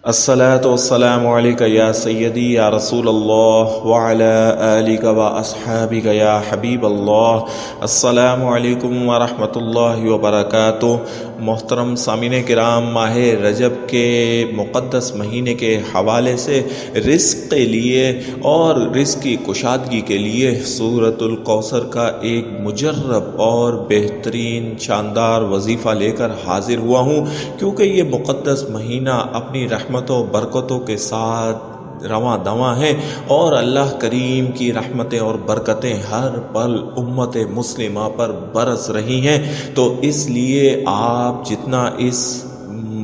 الصلاة والسلام عليك يا سيدي يا رسول الله وعلى آلك وأصحابك يا حبيب الله. السلام علیکم ورحمۃ اللہ وبرکاتہ. محترم سامعین کرام، ماہ رجب کے مقدس مہینے کے حوالے سے رزق کے لیے اور رزق کی کشادگی کے لیے سورۃ الکوثر کا ایک مجرب اور بہترین شاندار وظیفہ لے کر حاضر ہوا ہوں، کیونکہ یہ مقدس مہینہ اپنی رحمتوں و برکتوں کے ساتھ رواں دواں ہے، اور اللہ کریم کی رحمتیں اور برکتیں ہر پل امت مسلمہ پر برس رہی ہیں. تو اس لیے آپ جتنا اس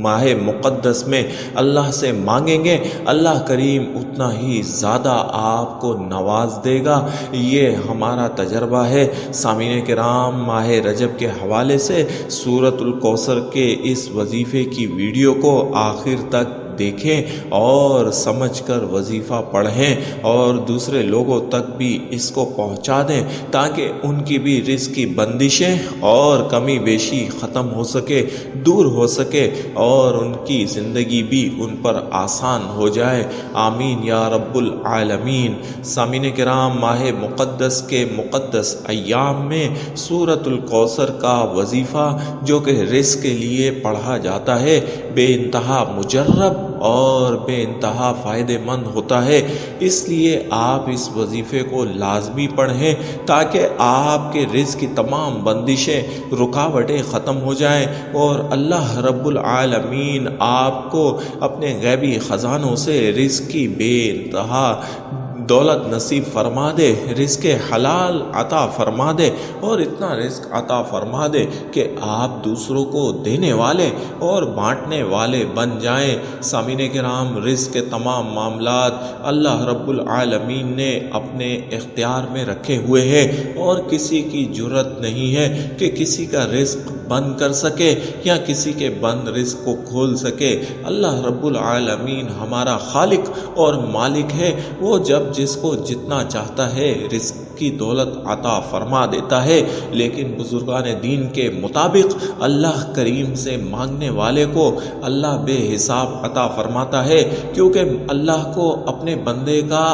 ماہ مقدس میں اللہ سے مانگیں گے، اللہ کریم اتنا ہی زیادہ آپ کو نواز دے گا. یہ ہمارا تجربہ ہے. سامعین کرام، ماہ رجب کے حوالے سے سورۃ الکوثر کے اس وظیفے کی ویڈیو کو آخر تک دیکھیں اور سمجھ کر وظیفہ پڑھیں اور دوسرے لوگوں تک بھی اس کو پہنچا دیں، تاکہ ان کی بھی رزق کی بندشیں اور کمی بیشی ختم ہو سکے، دور ہو سکے، اور ان کی زندگی بھی ان پر آسان ہو جائے. آمین یا رب العالمین. سامعین کرام، ماہ مقدس کے مقدس ایام میں سورۃ الکوثر کا وظیفہ جو کہ رزق کے لیے پڑھا جاتا ہے، بے انتہا مجرب اور بے انتہا فائدہ مند ہوتا ہے. اس لیے آپ اس وظیفے کو لازمی پڑھیں، تاکہ آپ کے رزق کی تمام بندشیں، رکاوٹیں ختم ہو جائیں، اور اللہ رب العالمین آپ کو اپنے غیبی خزانوں سے رزق کی بے انتہا دولت نصیب فرما دے، رزق حلال عطا فرما دے، اور اتنا رزق عطا فرما دے کہ آپ دوسروں کو دینے والے اور بانٹنے والے بن جائیں. سامعین کرام، رزق کے تمام معاملات اللہ رب العالمین نے اپنے اختیار میں رکھے ہوئے ہیں، اور کسی کی جرت نہیں ہے کہ کسی کا رزق بند کر سکے یا کسی کے بند رزق کو کھول سکے. اللہ رب العالمین ہمارا خالق اور مالک ہے. وہ جب جس کو جتنا چاہتا ہے رزق کی دولت عطا فرما دیتا ہے، لیکن بزرگان دین کے مطابق اللہ کریم سے مانگنے والے کو اللہ بے حساب عطا فرماتا ہے، کیونکہ اللہ کو اپنے بندے کا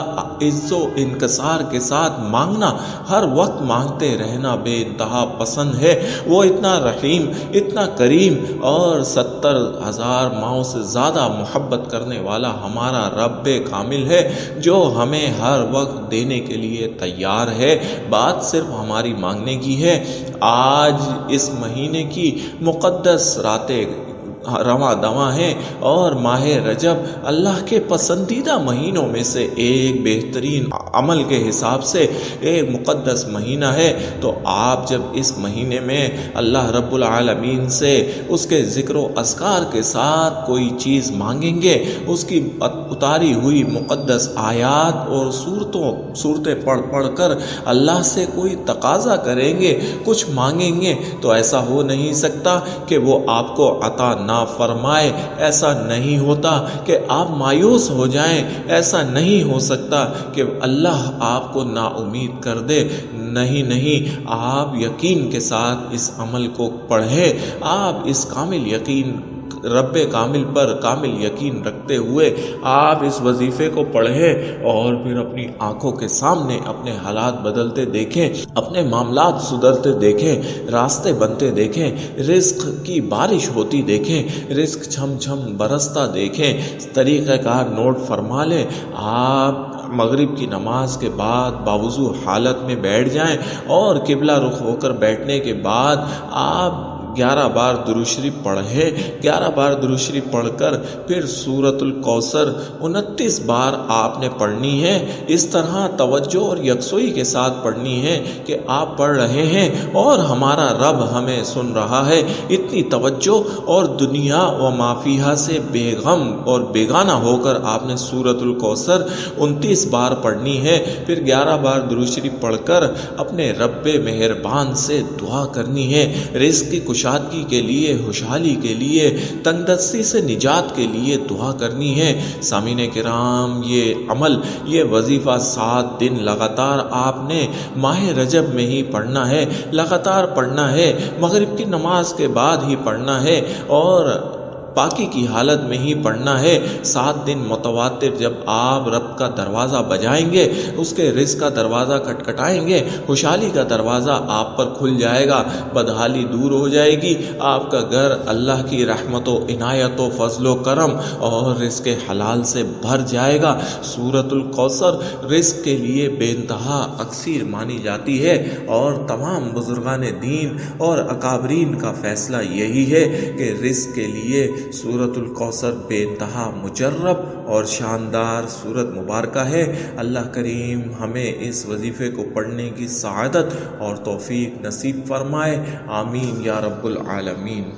عز و انکسار کے ساتھ مانگنا، ہر وقت مانگتے رہنا بے انتہا پسند ہے. وہ اتنا رحیم، اتنا کریم اور 70,000 ماؤں سے زیادہ محبت کرنے والا ہمارا رب کامل ہے، جو ہمیں ہر وقت دینے کے لیے تیار ہے. بات صرف ہماری مانگنے کی ہے. آج اس مہینے کی مقدس راتیں رواں دواں ہیں، اور ماہ رجب اللہ کے پسندیدہ مہینوں میں سے ایک بہترین عمل کے حساب سے ایک مقدس مہینہ ہے. تو آپ جب اس مہینے میں اللہ رب العالمین سے اس کے ذکر و اذکار کے ساتھ کوئی چیز مانگیں گے، اس کی اتاری ہوئی مقدس آیات اور صورتیں پڑھ کر اللہ سے کوئی تقاضا کریں گے، کچھ مانگیں گے، تو ایسا ہو نہیں سکتا کہ وہ آپ کو عطا نہ فرمائے. ایسا نہیں ہوتا کہ آپ مایوس ہو جائیں، ایسا نہیں ہو سکتا کہ اللہ آپ کو نا امید کر دے. نہیں، آپ یقین کے ساتھ اس عمل کو پڑھیں. آپ اس کامل یقین رب کامل پر کامل یقین رکھتے ہوئے آپ اس وظیفے کو پڑھیں، اور پھر اپنی آنکھوں کے سامنے اپنے حالات بدلتے دیکھیں، اپنے معاملات سدھرتے دیکھیں، راستے بنتے دیکھیں، رزق کی بارش ہوتی دیکھیں، رزق چھم چھم برستا دیکھیں. طریقہ کار نوٹ فرما لیں. آپ مغرب کی نماز کے بعد باوضو حالت میں بیٹھ جائیں، اور قبلہ رخ ہو کر بیٹھنے کے بعد آپ 11 بار درود شریف پڑھیں. 11 بار درود شریف پڑھ کر پھر سورۃ الکوثر 29 بار آپ نے پڑھنی ہے. اس طرح توجہ اور یکسوئی کے ساتھ پڑھنی ہے کہ آپ پڑھ رہے ہیں اور ہمارا رب ہمیں سن رہا ہے. اتنی توجہ اور دنیا و ما فیہا سے بے غم اور بیگانہ ہو کر آپ نے سورۃ الکوثر 29 بار پڑھنی ہے. پھر 11 بار درود شریف پڑھ کر اپنے رب مہربان سے دعا کرنی ہے، رزق کی کشادگی کے لیے، خوشحالی کے لیے، تنگ دستی سے نجات کے لیے دعا کرنی ہے. سامعین کرام، یہ عمل، یہ وظیفہ 7 دن لگاتار آپ نے ماہ رجب میں ہی پڑھنا ہے، لگاتار پڑھنا ہے، مغرب کی نماز کے بعد ہی پڑھنا ہے، اور پاکی کی حالت میں ہی پڑھنا ہے۔ 7 دن متواتر جب آپ رب کا دروازہ بجائیں گے، اس کے رزق کا دروازہ کھٹکھٹائیں گے، خوشحالی کا دروازہ آپ پر کھل جائے گا، بدحالی دور ہو جائے گی، آپ کا گھر اللہ کی رحمت و عنایت و فضل و کرم اور رزق حلال سے بھر جائے گا۔ سورۃ الکوثر رزق کے لیے بے انتہا اکثیر مانی جاتی ہے، اور تمام بزرگان دین اور اکابرین کا فیصلہ یہی ہے کہ رزق کے لیے سورۃ الکوثر بے انتہا مجرب اور شاندار سورت مبارکہ ہے۔ اللہ کریم ہمیں اس وظیفے کو پڑھنے کی سعادت اور توفیق نصیب فرمائے، آمین یا رب العالمین۔